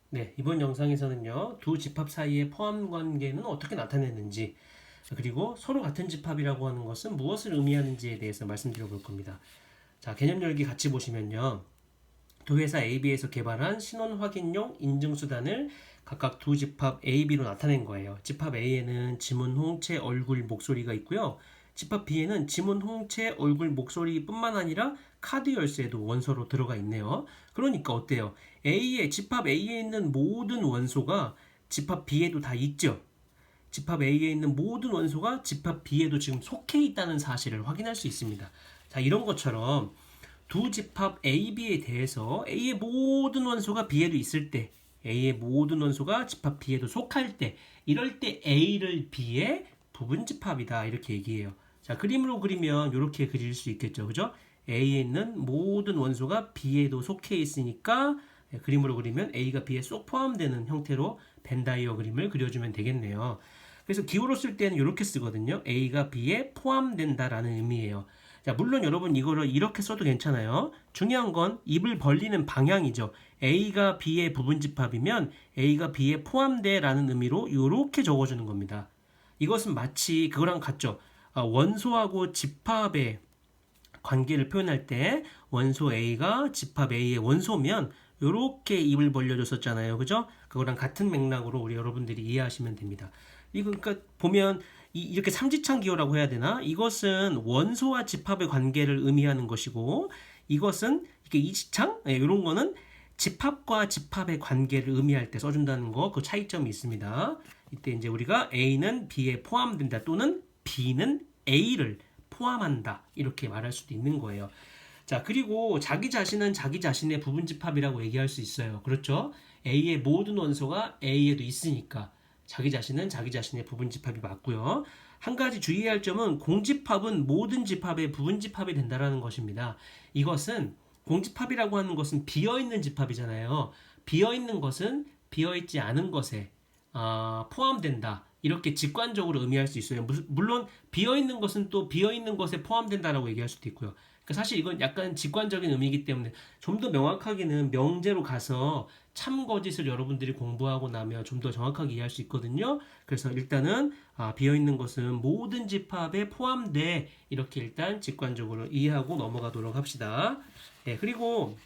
네, 이번 영상에서는요, 두 집합 사이의 포함 관계는 어떻게 나타내는지, 그리고 서로 같은 집합이라고 하는 것은 무엇을 의미하는지에 대해서 말씀드려 볼 겁니다. 자, 개념 열기 같이 보시면요, 두 회사 AB에서 개발한 신원 확인용 인증 수단을 각각 두 집합 A, B로 나타낸 거예요. 집합 A에는 지문, 홍채, 얼굴, 목소리가 있고요. 집합 B에는 지문, 홍채, 얼굴, 목소리뿐만 아니라 카드 열쇠도 원소로 들어가 있네요. 그러니까 어때요? 집합 A에 있는 모든 원소가 집합 B에도 다 있죠. 집합 A에 있는 모든 원소가 집합 B에도 지금 속해 있다는 사실을 확인할 수 있습니다. 자, 이런 것처럼 두 집합 A, B에 대해서 A의 모든 원소가 B에도 있을 때, A의 모든 원소가 집합 B에도 속할 때, 이럴 때 A를 B의 부분집합이다 이렇게 얘기해요. 자, 그림으로 그리면 이렇게 그릴 수 있겠죠, 그죠? A에 있는 모든 원소가 B에도 속해 있으니까 그림으로 그리면 A가 B에 쏙 포함되는 형태로 벤 다이어그램을 그려주면 되겠네요. 그래서 기호로 쓸 때는 이렇게 쓰거든요. A가 B에 포함된다라는 의미예요. 자, 물론 여러분 이거를 이렇게 써도 괜찮아요. 중요한 건 입을 벌리는 방향이죠. A가 B의 부분집합이면 A가 B에 포함돼라는 의미로 이렇게 적어주는 겁니다. 이것은 마치 그거랑 같죠. 원소하고 집합의 관계를 표현할 때 원소 A가 집합 A의 원소면 이렇게 입을 벌려줬었잖아요. 그죠? 그거랑 같은 맥락으로 우리 여러분들이 이해하시면 됩니다. 이거 그러니까 보면 이렇게 삼지창 기호라고 해야 되나? 이것은 원소와 집합의 관계를 의미하는 것이고 이것은 이렇게 이지창 이런 거는 집합과 집합의 관계를 의미할 때 써준다는 거, 그 차이점이 있습니다. 이때 이제 우리가 A는 B에 포함된다 또는 B는 A를 포함한다 이렇게 말할 수도 있는 거예요. 자, 그리고 자기 자신은 자기 자신의 부분집합이라고 얘기할 수 있어요. 그렇죠? A의 모든 원소가 A에도 있으니까 자기 자신은 자기 자신의 부분집합이 맞고요. 한 가지 주의해야 할 점은 공집합은 모든 집합의 부분집합이 된다는 것입니다. 이것은 공집합이라고 하는 것은 비어있는 집합이잖아요. 비어있는 것은 비어있지 않은 것에 포함된다. 이렇게 직관적으로 의미할 수 있어요. 물론 비어있는 것은 또 비어있는 것에 포함된다라고 얘기할 수도 있고요. 그러니까 사실 이건 약간 직관적인 의미이기 때문에 좀 더 명확하게는 명제로 가서 참거짓을 여러분들이 공부하고 나면 좀 더 정확하게 이해할 수 있거든요. 그래서 일단은 비어있는 것은 모든 집합에 포함돼 이렇게 일단 직관적으로 이해하고 넘어가도록 합시다. 네, 그리고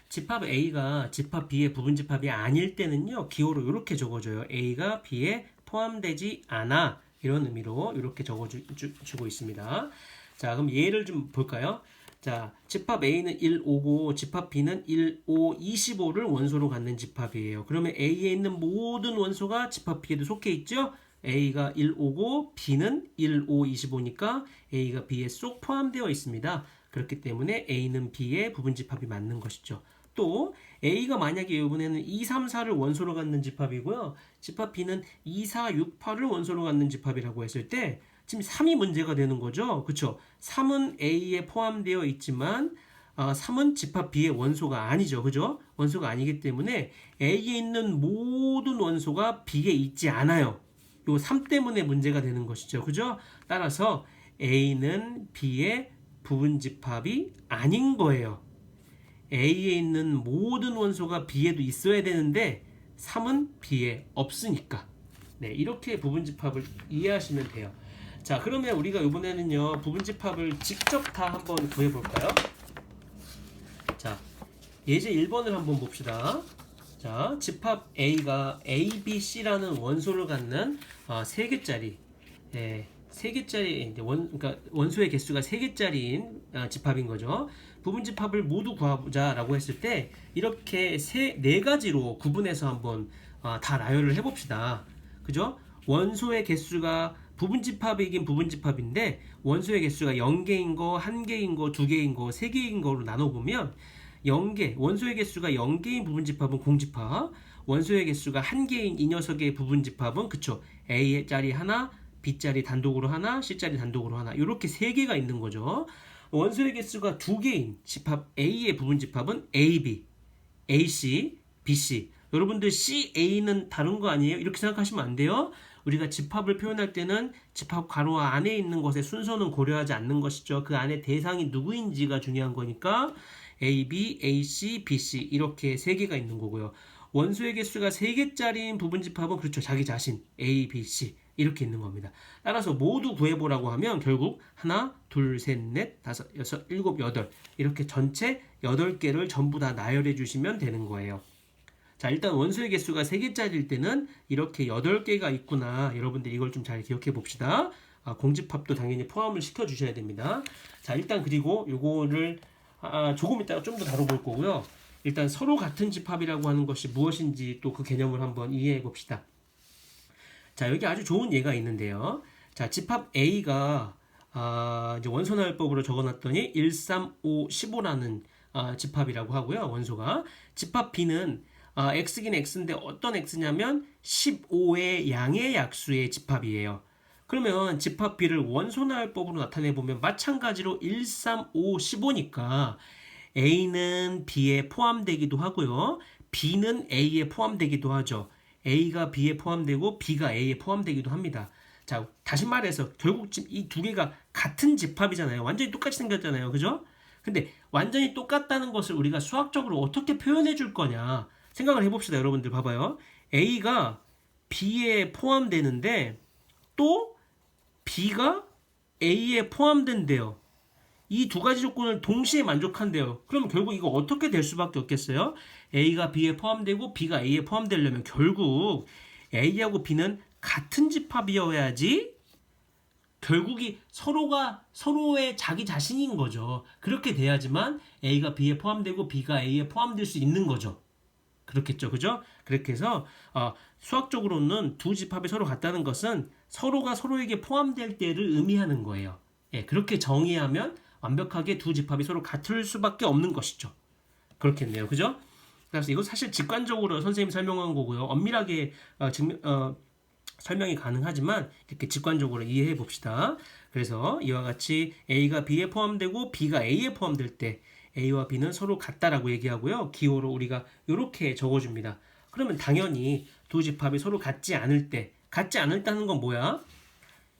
집합 A가 집합 B의 부분집합이 아닐 때는요, 기호로 이렇게 적어줘요. A가 B에 포함되지 않아. 이런 의미로 이렇게 적어주고 있습니다. 자, 그럼 예를 좀 볼까요? 자, 집합 A는 1, 5고 집합 B는 1, 5, 25를 원소로 갖는 집합이에요. 그러면 A에 있는 모든 원소가 집합 B에도 속해 있죠? A가 1, 5고 B는 1, 5, 25니까 A가 B에 쏙 포함되어 있습니다. 그렇기 때문에 A는 B의 부분집합이 맞는 것이죠. 또 A가 만약에 이번에는 2, 3, 4를 원소로 갖는 집합이고요. 집합 B는 2, 4, 6, 8을 원소로 갖는 집합이라고 했을 때 지금 3이 문제가 되는 거죠. 그렇죠? 3은 A에 포함되어 있지만 3은 집합 B의 원소가 아니죠. 그죠? 원소가 아니기 때문에 A에 있는 모든 원소가 B에 있지 않아요. 요 3 때문에 문제가 되는 것이죠. 그죠? 따라서 A는 B의 부분집합이 아닌 거예요. A에 있는 모든 원소가 B에도 있어야 되는데 3은 B에 없으니까. 네, 이렇게 부분집합을 이해하시면 돼요. 자, 그러면 우리가 이번에는요, 부분집합을 직접 다 한번 구해볼까요? 자, 예제 1번을 한번 봅시다. 자, 집합 A가 A, B, C라는 원소를 갖는 3개짜리, 3개짜리, 그러니까 원소의 개수가 3개짜리인 집합인 거죠. 부분집합을 모두 구하자라고 했을 때 이렇게 4가지로 구분해서 한번 다 나열을 해봅시다. 그죠? 원소의 개수가 부분집합이긴 부분집합인데 원소의 개수가 0개인 거, 1개인 거, 2개인 거, 3개인 거로 나눠보면 0개, 원소의 개수가 0개인 부분집합은 공집합, 원소의 개수가 1개인 이 녀석의 부분집합은 그쵸, A짜리 하나, B짜리 단독으로 하나, C짜리 단독으로 하나, 이렇게 3개가 있는 거죠. 원소의 개수가 2개인 집합 A의 부분집합은 AB, AC, BC. 여러분들 CA는 다른 거 아니에요? 이렇게 생각하시면 안 돼요. 우리가 집합을 표현할 때는 집합 괄호 안에 있는 것의 순서는 고려하지 않는 것이죠. 그 안에 대상이 누구인지가 중요한 거니까 A, B, A, C, B, C 이렇게 세 개가 있는 거고요. 원소의 개수가 3개짜리인 부분집합은 그렇죠. 자기 자신 A, B, C 이렇게 있는 겁니다. 따라서 모두 구해보라고 하면 결국 하나, 둘, 셋, 넷, 다섯, 여섯, 일곱, 여덟 이렇게 전체 8개를 전부 다 나열해 주시면 되는 거예요. 자, 일단 원소의 개수가 3개짜리일 때는 이렇게 8개가 있구나. 여러분들 이걸 좀 잘 기억해 봅시다. 공집합도 당연히 포함을 시켜 주셔야 됩니다. 자, 일단 그리고 요거를 조금 이따가 좀 더 다뤄볼 거고요. 일단 서로 같은 집합이라고 하는 것이 무엇인지 또 그 개념을 한번 이해해 봅시다. 자, 여기 아주 좋은 예가 있는데요. 자, 집합 A가 이제 원소나열법으로 적어놨더니 1, 3, 5, 15라는 집합이라고 하고요. 원소가. 집합 B는 x긴 x인데 어떤 x냐면 15의 양의 약수의 집합이에요. 그러면 집합 B를 원소나열법으로 나타내보면 마찬가지로 1, 3, 5, 15니까 A는 B에 포함되기도 하고요. B는 A에 포함되기도 하죠. A가 B에 포함되고 B가 A에 포함되기도 합니다. 자, 다시 말해서 결국 지금 이 두 개가 같은 집합이잖아요. 완전히 똑같이 생겼잖아요. 그죠? 근데 완전히 똑같다는 것을 우리가 수학적으로 어떻게 표현해 줄 거냐 생각을 해봅시다. 여러분들 봐봐요. A가 B에 포함되는데 또 B가 A에 포함된대요. 이 두 가지 조건을 동시에 만족한대요. 그럼 결국 이거 어떻게 될 수밖에 없겠어요? A가 B에 포함되고 B가 A에 포함되려면 결국 A하고 B는 같은 집합이어야지 결국이 서로가 서로의 자기 자신인 거죠. 그렇게 돼야지만 A가 B에 포함되고 B가 A에 포함될 수 있는 거죠. 그렇겠죠. 그죠? 그렇게 해서 수학적으로는 두 집합이 서로 같다는 것은 서로가 서로에게 포함될 때를 의미하는 거예요. 예, 그렇게 정의하면 완벽하게 두 집합이 서로 같을 수밖에 없는 것이죠. 그렇겠네요. 그죠? 그래서 이거 사실 직관적으로 선생님이 설명한 거고요. 엄밀하게 설명이 가능하지만 이렇게 직관적으로 이해해 봅시다. 그래서 이와 같이 A가 B에 포함되고 B가 A에 포함될 때 A와 B는 서로 같다라고 얘기하고요. 기호로 우리가 이렇게 적어줍니다. 그러면 당연히 두 집합이 서로 같지 않다는 건 뭐야?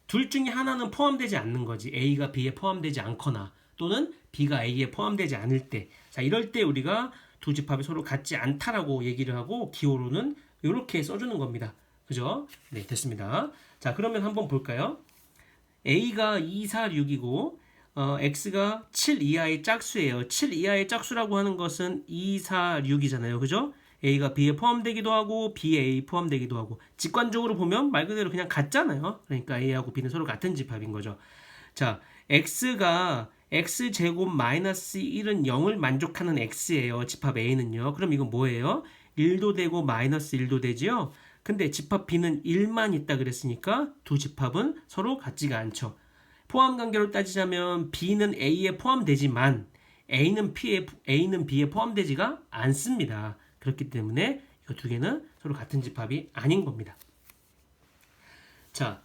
둘 중에 하나는 포함되지 않는 거지. A가 B에 포함되지 않거나 또는 B가 A에 포함되지 않을 때. 자, 이럴 때 우리가 두 집합이 서로 같지 않다라고 얘기를 하고 기호로는 이렇게 써주는 겁니다. 그죠? 네, 됐습니다. 자, 그러면 한번 볼까요? A가 2, 4, 6이고 X가 7 이하의 짝수예요. 7 이하의 짝수라고 하는 것은 2, 4, 6이잖아요. 그죠? A가 B에 포함되기도 하고 B에 A 포함되기도 하고 직관적으로 보면 말 그대로 그냥 같잖아요. 그러니까 A하고 B는 서로 같은 집합인 거죠. 자, X가 X제곱 마이너스 1은 0을 만족하는 X예요. 집합 A는요. 그럼 이건 뭐예요? 1도 되고 마이너스 1도 되지요? 근데 집합 B는 1만 있다 그랬으니까 두 집합은 서로 같지가 않죠. 포함 관계로 따지자면 B는 A에 포함되지만 A는 B에 포함되지가 않습니다. 그렇기 때문에 이 두 개는 서로 같은 집합이 아닌 겁니다. 자,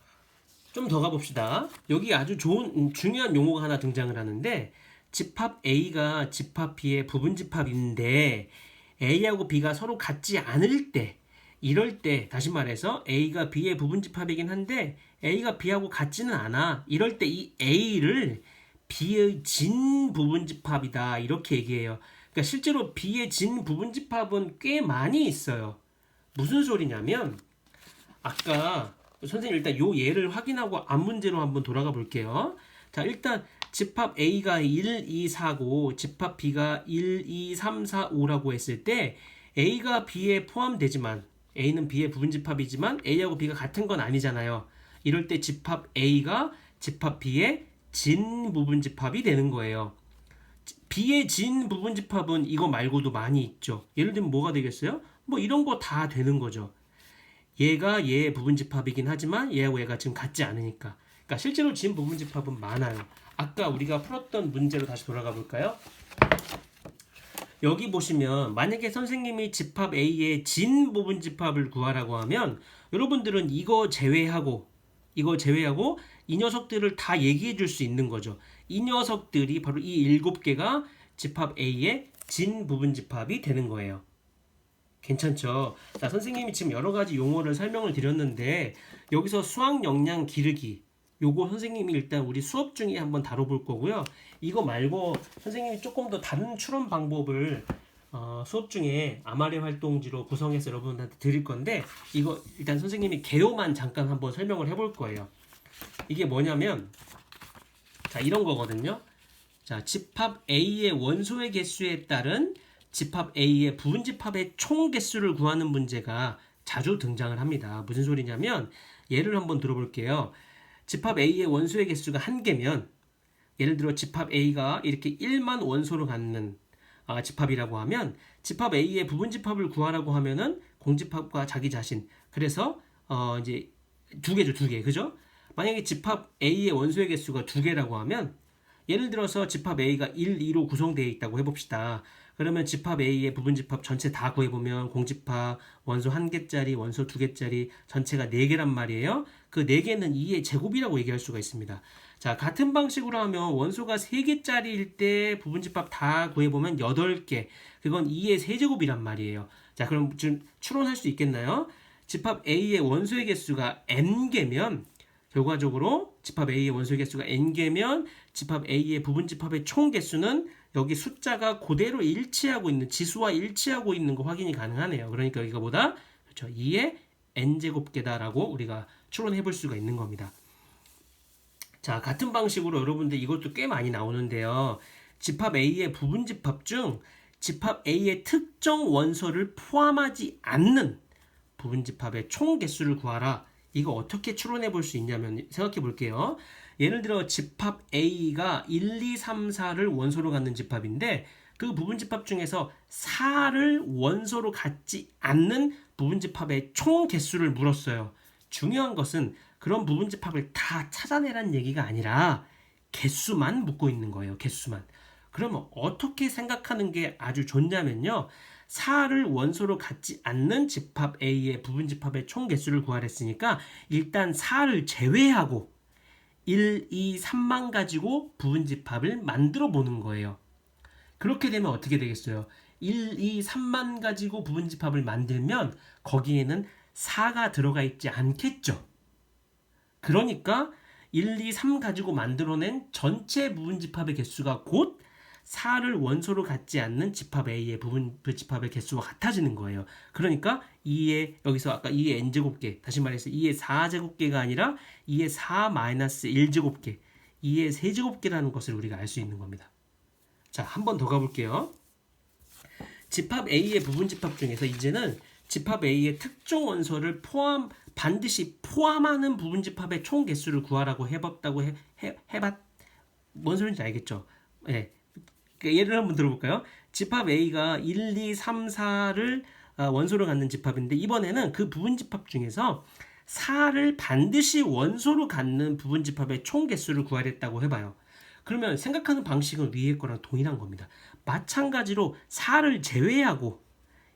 좀 더 가봅시다. 여기 아주 중요한 용어가 하나 등장을 하는데 집합 A가 집합 B의 부분집합인데 A하고 B가 서로 같지 않을 때 이럴 때 다시 말해서 A가 B의 부분집합이긴 한데 A가 B하고 같지는 않아. 이럴 때 이 A를 B의 진 부분집합이다 이렇게 얘기해요. 그러니까 실제로 B의 진 부분집합은 꽤 많이 있어요. 무슨 소리냐면 아까 선생님 일단 요 예를 확인하고 앞 문제로 한번 돌아가 볼게요. 자, 일단 집합 A가 1, 2, 4고 집합 B가 1, 2, 3, 4, 5라고 했을 때 A가 B에 포함되지만 A는 B의 부분집합이지만 A하고 B가 같은 건 아니잖아요. 이럴 때 집합 A가 집합 B의 진 부분집합이 되는 거예요. B의 진 부분집합은 이거 말고도 많이 있죠. 예를 들면 뭐가 되겠어요? 뭐 이런 거 다 되는 거죠. 얘가 얘의 부분집합이긴 하지만 얘하고 얘가 지금 같지 않으니까. 그러니까 실제로 진 부분집합은 많아요. 아까 우리가 풀었던 문제로 다시 돌아가 볼까요? 여기 보시면 만약에 선생님이 집합 A의 진 부분집합을 구하라고 하면 여러분들은 이거 제외하고 이 녀석들을 다 얘기해 줄 수 있는 거죠. 이 녀석들이 바로 이 7개가 집합 A의 진 부분집합이 되는 거예요. 괜찮죠? 자, 선생님이 지금 여러 가지 용어를 설명을 드렸는데 여기서 수학 역량 기르기 요거 선생님이 일단 우리 수업 중에 한번 다뤄볼 거고요. 이거 말고 선생님이 조금 더 다른 추론 방법을 수업 중에 아마레 활동지로 구성해서 여러분한테 드릴 건데 이거 일단 선생님이 개요만 잠깐 한번 설명을 해볼 거예요. 이게 뭐냐면 자 이런 거거든요. 자 집합 A의 원소의 개수에 따른 집합 A의 부분집합의 총 개수를 구하는 문제가 자주 등장을 합니다. 무슨 소리냐면 예를 한번 들어볼게요. 집합 A의 원소의 개수가 1개면 예를 들어 집합 A가 이렇게 1만 원소를 갖는 집합이라고 하면 집합 A의 부분집합을 구하라고 하면은 공집합과 자기 자신 그래서 이제 두 개죠, 두 개. 그죠? 만약에 집합 A의 원소의 개수가 2개라고 하면 예를 들어서 집합 A가 1, 2로 구성되어 있다고 해봅시다. 그러면 집합 A의 부분집합 전체 다 구해보면 공집합 원소 1개짜리, 원소 2개짜리 전체가 4개란 말이에요. 그 4개는 2의 제곱이라고 얘기할 수가 있습니다. 자, 같은 방식으로 하면 원소가 3개짜리일 때 부분집합 다 구해보면 8개. 그건 2의 세제곱이란 말이에요. 자, 그럼 지금 추론할 수 있겠나요? 집합 A의 원소의 개수가 n개면 결과적으로 집합 A의 원소의 개수가 n개면 집합 A의 부분집합의 총 개수는 여기 숫자가 그대로 일치하고 있는 지수와 일치하고 있는 거 확인이 가능하네요. 그러니까 이거보다 그렇죠. 2의 n제곱개다라고 우리가 추론해 볼 수가 있는 겁니다. 자, 같은 방식으로 여러분들 이것도 꽤 많이 나오는데요. 집합 A의 부분집합 중 집합 A의 특정 원소를 포함하지 않는 부분집합의 총 개수를 구하라. 이거 어떻게 추론해 볼 수 있냐면 생각해 볼게요. 예를 들어 집합 A가 1, 2, 3, 4를 원소로 갖는 집합인데 그 부분집합 중에서 4를 원소로 갖지 않는 부분집합의 총 개수를 물었어요. 중요한 것은 그런 부분집합을 다 찾아내라는 얘기가 아니라 개수만 묻고 있는 거예요. 개수만. 그러면 어떻게 생각하는 게 아주 좋냐면요. 4를 원소로 갖지 않는 집합 A의 부분집합의 총 개수를 구하랬으니까 일단 4를 제외하고 1, 2, 3만 가지고 부분집합을 만들어 보는 거예요. 그렇게 되면 어떻게 되겠어요? 1, 2, 3만 가지고 부분집합을 만들면 거기에는 4가 들어가 있지 않겠죠. 그러니까 1, 2, 3 가지고 만들어낸 전체 부분집합의 개수가 곧 4를 원소로 갖지 않는 집합 A의 부분집합의 개수와 같아지는 거예요. 그러니까 2의 여기서 아까 2의 n제곱개 다시 말해서 2의 4제곱개가 아니라 2의 4-1제곱개 2의 세제곱개라는 것을 우리가 알 수 있는 겁니다. 자, 한 번 더 가볼게요. 집합 A의 부분집합 중에서 이제는 집합 A의 특정 원소를 반드시 포함하는 부분집합의 총 개수를 구하라고 해봤다고 뭔 소리인지 알겠죠? 예. 예를 한번 들어볼까요? 집합 A가 1, 2, 3, 4를 원소로 갖는 집합인데 이번에는 그 부분집합 중에서 4를 반드시 원소로 갖는 부분집합의 총 개수를 구하랬다고 해봐요. 그러면 생각하는 방식은 위의 거랑 동일한 겁니다. 마찬가지로 4를 제외하고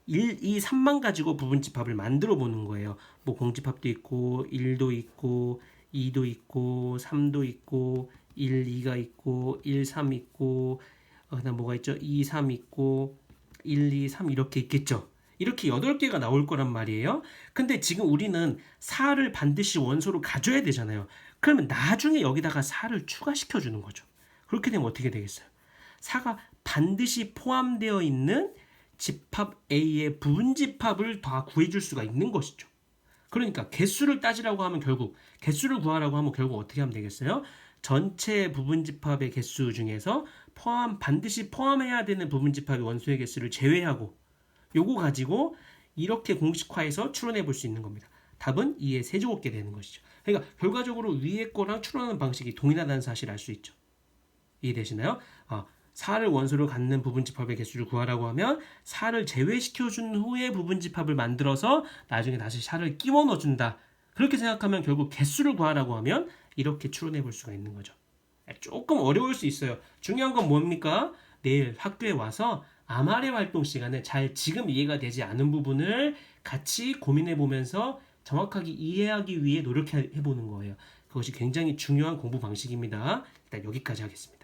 1, 2, 3만 가지고 부분집합을 만들어 보는 거예요. 뭐 공집합도 있고 1도 있고 2도 있고 3도 있고 1, 2가 있고 1, 3 있고 그다음 뭐가 있죠? 2, 3 있고 1, 2, 3 이렇게 있겠죠. 이렇게 8개가 나올 거란 말이에요. 근데 지금 우리는 4를 반드시 원소로 가져야 되잖아요. 그러면 나중에 여기다가 4를 추가시켜 주는 거죠. 그렇게 되면 어떻게 되겠어요? 4가 반드시 포함되어 있는 집합 A의 부분집합을 다 구해줄 수가 있는 것이죠. 그러니까 개수를 따지라고 하면 결국 개수를 구하라고 하면 결국 어떻게 하면 되겠어요? 전체 부분집합의 개수 중에서 반드시 포함해야 되는 부분집합의 원소의 개수를 제외하고 요거 가지고 이렇게 공식화해서 추론해 볼 수 있는 겁니다. 답은 2의 세제곱개 되는 것이죠. 그러니까 결과적으로 위의 거랑 추론하는 방식이 동일하다는 사실을 알 수 있죠. 이해되시나요? 4를 원소로 갖는 부분집합의 개수를 구하라고 하면 4를 제외시켜준 후에 부분집합을 만들어서 나중에 다시 4를 끼워 넣어준다. 그렇게 생각하면 결국 개수를 구하라고 하면 이렇게 추론해 볼 수가 있는 거죠. 조금 어려울 수 있어요. 중요한 건 뭡니까? 내일 학교에 와서 아마레 활동 시간에 지금 이해가 되지 않은 부분을 같이 고민해 보면서 정확하게 이해하기 위해 노력해 보는 거예요. 그것이 굉장히 중요한 공부 방식입니다. 일단 여기까지 하겠습니다.